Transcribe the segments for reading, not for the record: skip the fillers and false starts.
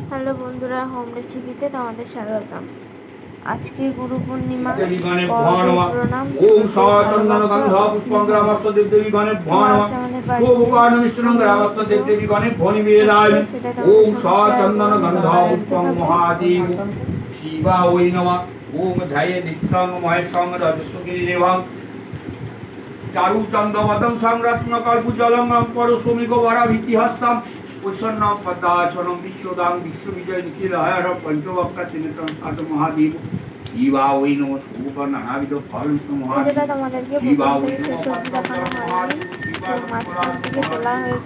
Hello বন্ধুরা, home রেসিপিতে তোমাদের স্বাগতম। আজকে গুরু পূর্ণিমা, প্রণাম। চারু চন্দ্রবদম সংরত্ন কল্পজলঙ্গম পরশমিক বরাভিতিহস্তম প্রসন্নম পদ্মাসনম বিশ্বদাং বিশ্ববিজয় নিখিলহার পঞ্চবক্তা চিন্তন সাত মহাদেব শিবা ওই নম সুবর্ণাবিদ ফলম মহাদেব শিবা ওই নম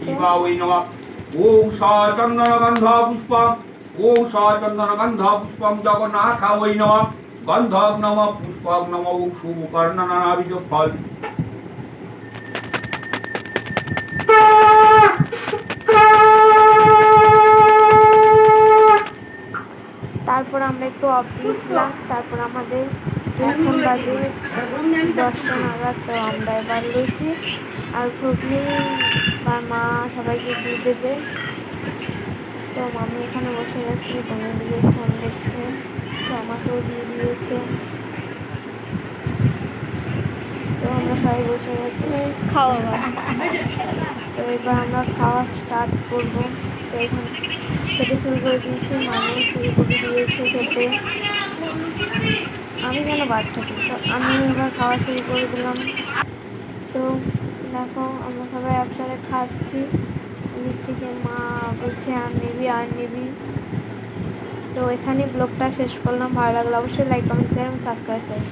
শিবা ওই নম ওম সচন্দন গন্ধ পুষ্পম ওম সচন্দন গন্ধ পুষ্পম জগন্নাথ ওই নম গন্ধক নম পুষ্পক নম ওম শুভকর্ণনাবিদ ফল। তারপর আমরা একটু অফ দিয়েছিলাম। তারপর আমাদের এখন বাজে 10টা নাগাদ। তো আমরা এবার লুচি আর ঘুগনি বা মা সবাইকে দিয়ে দেবে। তো মামি এখানে বসে যাচ্ছে, বোনের দিকে ফোন দেখছে, তো আমাকেও দিয়ে দিয়েছে। তো আমরা সবাই বসে গেছি খাওয়া। তো এবার আমরা খাওয়া স্টার্ট করবো। তো এখানে খেতে শুরু করে দিয়েছি, মামিও শুরু করে দিয়েছে খেতে। আমি যেন বাদ থাকি, তো আমি এবার খাওয়া শুরু করে দিলাম। তো দেখো আমরা সবাই একসাথে খাচ্ছি। এদিক থেকে মা বলছে আর নিবি আর নিবি। তো এখানেই ব্লগটা শেষ করলাম। ভালো লাগলে অবশ্যই লাইক, কমেন্ট, শেয়ার এবং সাবস্ক্রাইব করুন।